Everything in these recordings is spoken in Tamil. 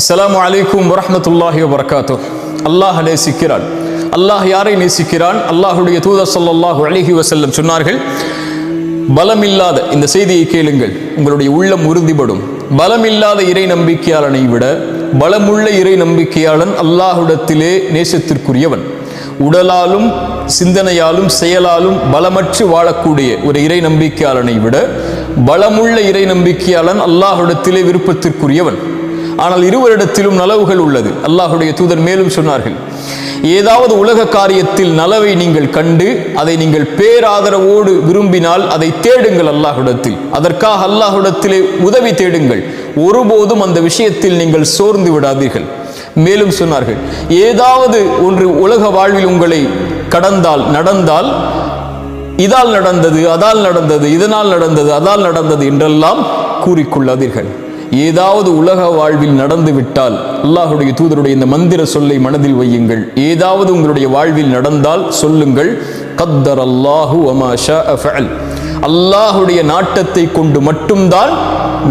அஸ்ஸலாமு அலைக்கும் வரஹ்மத்துல்லாஹி வபரகாத்துஹ். அல்லாஹ் நேசிக்கிறான். அல்லாஹ் யாரை நேசிக்கிறான்? அல்லாஹுடைய தூதர் ஸல்லல்லாஹு அலைஹி வஸல்லம் சொன்னார்கள், பலமில்லாத, இந்த செய்தியை கேளுங்கள், உங்களுடைய உள்ளம் உறுதிப்படும். பலமில்லாத இறை நம்பிக்கையாளனை விட பலமுள்ள இறை நம்பிக்கையாளன் அல்லாஹ்விடத்திலே நேசத்திற்குரியவன். உடலாலும் சிந்தனையாலும் செயலாலும் பலமற்று வாழக்கூடிய ஒரு இறை நம்பிக்கையாளனை விட பலமுள்ள இறை நம்பிக்கையாளன் அல்லாஹ்விடத்திலே விருப்பத்திற்குரியவன். ஆனால் இருவரிடத்திலும் நலவுகள் உள்ளது. அல்லாஹுடைய தூதர் மேலும் சொன்னார்கள், ஏதாவது உலக காரியத்தில் நலவை நீங்கள் கண்டு அதை நீங்கள் பேராதரவோடு விரும்பினால் அதை தேடுங்கள் அல்லாஹ்விடத்தில், அதற்காக அல்லாஹ்விடத்திலே உதவி தேடுங்கள். ஒருபோதும் அந்த விஷயத்தில் நீங்கள் சோர்ந்து விடாதீர்கள். மேலும் சொன்னார்கள், ஏதாவது ஒன்று உலக வாழ்வில் உங்களை கடந்தால் நடந்தால், இதால் நடந்தது, அதால் நடந்தது, இதனால் நடந்தது, அதால் நடந்தது என்றெல்லாம் கூறிக்கொள்ளாதீர்கள். ஏதாவது உலக வாழ்வில் நடந்து விட்டால் அல்லாஹுடைய தூதருடைய இந்த மந்திர சொல்லை மனதில் வையுங்கள். ஏதாவது உங்களுடைய வாழ்வில் நடந்தால் சொல்லுங்கள், கத்தர் அல்லாஹு வமா ஷாஅ ஃபஅல், அல்லாஹுடைய நாட்டத்தை கொண்டு மட்டும்தான்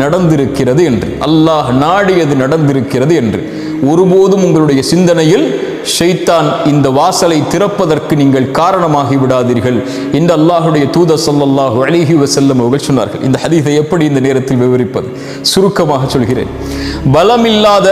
நடந்திருக்கிறது என்று, அல்லாஹ் நாடியது நடந்திருக்கிறது என்று. ஒருபோதும் உங்களுடைய சிந்தனையில் ஷைத்தான் இந்த வாசலை திறப்பதற்கு நீங்கள் காரணமாகி விடாதீர்கள் என்று அல்லாஹுடைய தூதர் ஸல்லல்லாஹு அலைஹி வஸல்லம் அவர்கள் சொன்னார்கள். இந்த ஹதீஸை எப்படி இந்த நேரத்தில் விவரிப்பது? சுருக்கமாக சொல்கிறேன். பலமில்லாத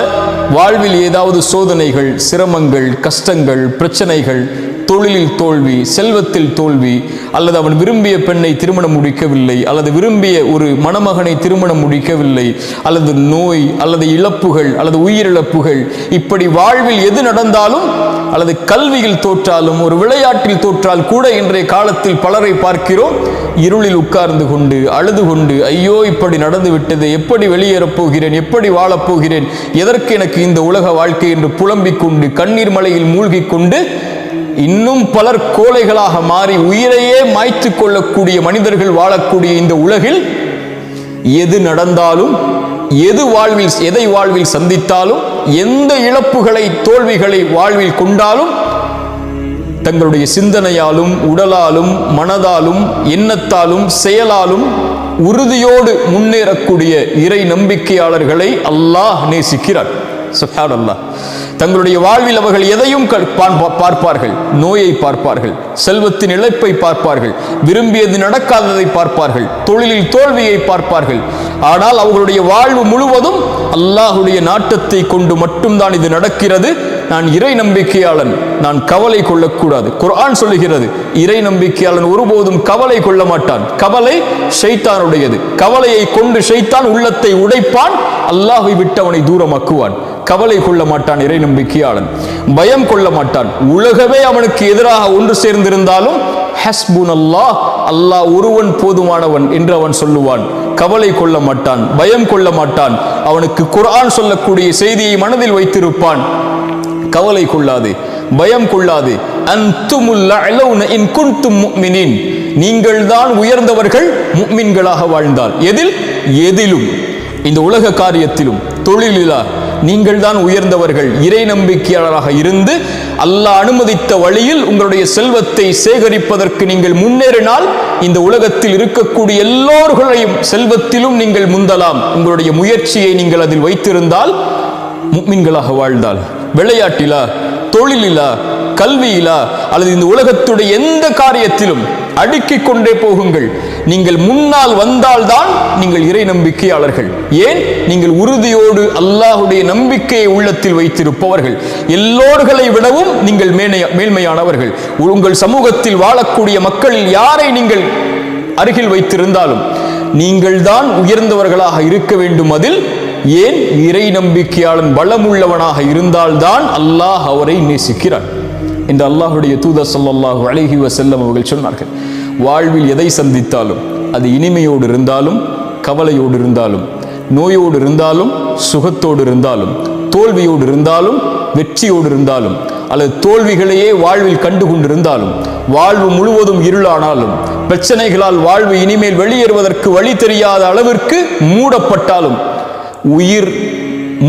வாழ்வில் ஏதாவது சோதனைகள், சிரமங்கள், கஷ்டங்கள், பிரச்சனைகள், தொழிலில் தோல்வி, செல்வத்தில் தோல்வி, அல்லது அவன் விரும்பிய பெண்ணை திருமணம் முடிக்கவில்லை, அல்லது விரும்பிய ஒரு மணமகனை திருமணம் முடிக்கவில்லை, அல்லது நோய், அல்லது இழப்புகள், அல்லது உயிரிழப்புகள், இப்படி வாழ்வில் எது நடந்தாலும், அல்லது கல்வியில் தோற்றாலும், ஒரு விளையாட்டில் தோற்றால் கூட இன்றைய காலத்தில் பலரை பார்க்கிறோம், இருளில் உட்கார்ந்து கொண்டு அழுது கொண்டு, ஐயோ இப்படி நடந்து விட்டது, எப்படி வெளியேறப் போகிறேன், எப்படி வாழப்போகிறேன், எதற்கு எனக்கு இந்த உலக வாழ்க்கை என்று புலம்பிக் கொண்டு கண்ணீர் மலையில் மூழ்கிக் கொண்டு இன்னும் பலர் கோழைகளாக மாறி உயிரையே மாய்த்து கொள்ளக்கூடிய மனிதர்கள் வாழக்கூடிய இந்த உலகில் எது நடந்தாலும், எதை வாழ்வில் சந்தித்தாலும், எந்த இழப்புகளை, தோல்விகளை வாழ்வில் கொண்டாலும், தங்களுடைய சிந்தனையாலும், உடலாலும், மனதாலும், எண்ணத்தாலும், செயலாலும் உறுதியோடு முன்னேறக்கூடிய இறை நம்பிக்கையாளர்களை அல்லாஹ் நேசிக்கிறார். சுப்ஹானல்லாஹ். தங்களுடைய வாழ்வில் அவர்கள் எதையும் பார்ப்பார்கள். நோயை பார்ப்பார்கள், செல்வத்தின் இழப்பை பார்ப்பார்கள், விரும்பியது நடக்காததை பார்ப்பார்கள், தொழிலில் தோல்வியை பார்ப்பார்கள். ஆனால் அவர்களுடைய வாழ்வு முழுவதும் அல்லாஹுடைய நாட்டத்தை கொண்டு மட்டும்தான் இது நடக்கிறது. நான் இறை நம்பிக்கையாளன், நான் கவலை கொள்ளக்கூடாது. குர்ஆன் சொல்லுகிறது, இறை நம்பிக்கையாளன் ஒருபோதும் கவலை கொள்ள மாட்டான். கவலை ஷைத்தானுடையது. கவலையை கொண்டு ஷைத்தான் உள்ளத்தை உடைப்பான், அல்லாஹை விட்டு அவனை தூரமாக்குவான். கவலை கொள்ள மாட்டான் இறை நம்பிக்கையாளன். பயம் கொள்ள மாட்டான். உலகமே அவனுக்கு எதிராக ஒன்று சேர்ந்திருந்தாலும் ஹஸ்புனல்லாஹ், அல்லாஹ் ஒருவன் போதுமானவன் என்று அவன் சொல்லுவான். கவலை கொள்ள மாட்டான், பயம் கொள்ள மாட்டான். அவனுக்கு குர்ஆன் சொல்லக்கூடிய செய்தியை மனதில் வைத்திருப்பான். கவலை கொள்ளாதே, பயம் கொள்ளாதே. அன்துமுல் அலௌன இன் குன்தும் முஃமினீன், நீங்கள் தான் உயர்ந்தவர்கள் முஃமின்களாக வாழ்ந்தால். எதிலும், இந்த உலக காரியத்திலும், தொழிலிலா நீங்கள் தான் உயர்ந்தவர்கள். இறை நம்பிக்கையாளராக இருந்து அல்லாஹ் அனுமதித்த வழியில் உங்களுடைய செல்வத்தை சேகரிப்பதற்கு நீங்கள் முன்னேறினால், இந்த உலகத்தில் இருக்கக்கூடிய எல்லோர்களையும் செல்வத்திலும் நீங்கள் முந்தலாம். உங்களுடைய முயற்சியை நீங்கள் அதில் வைத்திருந்தால், முஃமின்களாக வாழ்ந்தால். விளையாட்டிலா, தொழிலிலா, கல்வியிலா, அல்லது இந்த உலகத்துடைய எந்த காரியத்திலும் அடுக்கிக் கொண்டே போகுங்கள். நீங்கள் முன்னால் வந்தால்தான் நீங்கள் இறை நம்பிக்கையாளர்கள். ஏன்? நீங்கள் உறுதியோடு அல்லாஹுடைய நம்பிக்கையை உள்ளத்தில் வைத்திருப்பவர்கள். எல்லோர்களை விடவும் நீங்கள் மேன்மையானவர்கள். உங்கள் சமூகத்தில் வாழக்கூடிய மக்களில் யாரை நீங்கள் அருகில் வைத்திருந்தாலும் நீங்கள் தான் உயர்ந்தவர்களாக இருக்க வேண்டும். அதில் ஏன்? இறை நம்பிக்கையாளன் பலமுள்ளவனாக இருந்தால்தான் அல்லாஹ் அவரை நேசிக்கிறான் என்று அல்லாஹுடைய தூதர் ஸல்லல்லாஹு அலைஹி வஸல்லம் அவர்கள் சொன்னார்கள். வாழ்வில் எதை சந்தித்தாலும், அது இனிமையோடு இருந்தாலும், கவலையோடு இருந்தாலும், நோயோடு இருந்தாலும், சுகத்தோடு இருந்தாலும், தோல்வியோடு இருந்தாலும், வெற்றியோடு இருந்தாலும், அல்லது தோல்விகளையே வாழ்வில் கண்டு கொண்டிருந்தாலும், வாழ்வு முழுவதும் இருளானாலும், பிரச்சனைகளால் வாழ்வு இனிமேல் வெளியேறுவதற்கு வழி தெரியாத அளவிற்கு மூடப்பட்டாலும், உயிர்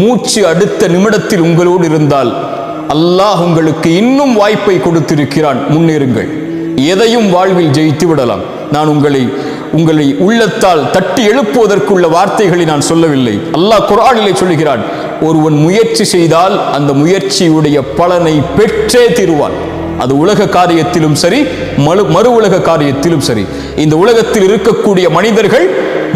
மூச்சு அடுத்த நிமிடத்தில் உங்களோடு இருந்தால் அல்லாஹ் உங்களுக்கு இன்னும் வாய்ப்பை கொடுத்திருக்கிறான். முன்னேறுங்கள். எதையும் வாழ்வில் ஜெயித்து விடலாம். நான் உங்களை உள்ளத்தால் தட்டி எழுப்புவதற்குள்ள வார்த்தைகளை நான் சொல்லவில்லை. அல்லாஹ் குர்ஆனிலே சொல்கிறான், ஒருவன் முயற்சி செய்தால் அந்த முயற்சியுடைய பலனை பெற்றே தீருவான். அது உலக காரியத்திலும் சரி, மறு உலக காரியத்திலும் சரி. இந்த உலகத்தில் இருக்கக்கூடிய மனிதர்கள்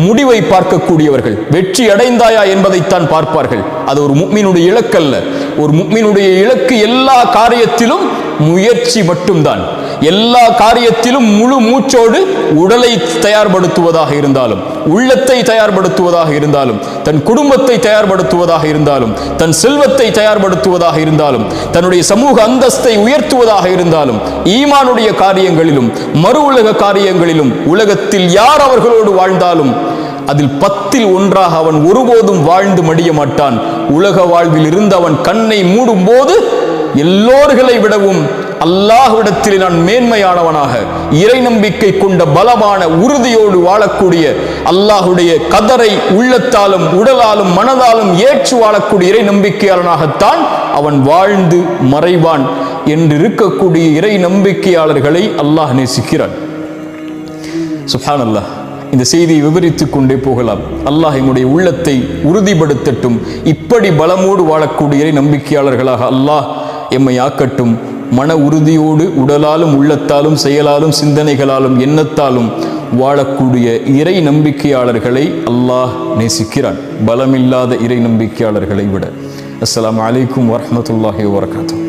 முடிவை பார்க்கக்கூடியவர்கள். வெற்றி அடைந்தாயா என்பதைத்தான் பார்ப்பார்கள். அது ஒரு முஃமினுடைய இலக்கல்ல. ஒரு முஃமினுடைய இலக்கு எல்லா காரியத்திலும் முயற்சி மட்டும்தான். எல்லா காரியத்திலும் முழு மூச்சோடு உடலை தயார்படுத்துவதாக இருந்தாலும், உள்ளத்தை தயார்படுத்துவதாக இருந்தாலும், தன் குடும்பத்தை தயார்படுத்துவதாக இருந்தாலும், தன் செல்வத்தை தயார்படுத்துவதாக இருந்தாலும், தன்னுடைய சமூக அந்தஸ்தை உயர்த்துவதாக இருந்தாலும், ஈமானுடைய காரியங்களிலும் மறு உலக காரியங்களிலும் உலகத்தில் யார் அவர்களோடு வாழ்ந்தாலும் அதில் 10ல் 1 அவன் ஒருபோதும் வாழ்ந்து மடிய மாட்டான். உலக வாழ்வில் இருந்து அவன் கண்ணை மூடும் போது எல்லோர்களை விடவும் அல்லாஹ்விடத்தில் நான் மேன்மையானவனாக, இறை நம்பிக்கை கொண்ட பலமான உறுதியோடு வாழக்கூடிய, அல்லாஹுடைய கதரை உள்ளத்தாலும் உடலாலும் மனதாலும் ஏற்று வாழக்கூடிய இறை நம்பிக்கையாளனாகத்தான் அவன் வாழ்ந்து மறைவான் என்று இருக்கக்கூடிய இறை நம்பிக்கையாளர்களை அல்லாஹ் நேசிக்கிறான். சுப்ஹானல்லாஹ். இந்த செய்தியை விவரித்துக் கொண்டே போகலாம். அல்லாஹ் எம்முடைய உள்ளத்தை உறுதிப்படுத்தட்டும். இப்படி பலமோடு வாழக்கூடிய இறை நம்பிக்கையாளர்களாக அல்லாஹ் எம்மை ஆக்கட்டும். மன உறுதியோடு உடலாலும் உள்ளத்தாலும் செயலாலும் சிந்தனைகளாலும் எண்ணத்தாலும் வாழக்கூடிய இறை நம்பிக்கையாளர்களை அல்லாஹ் நேசிக்கிறான், பலமில்லாத இறை நம்பிக்கையாளர்களை விட. அஸ்ஸலாமு அலைக்கும் வரஹ்மத்துல்லாஹி வபரகாத்துஹு.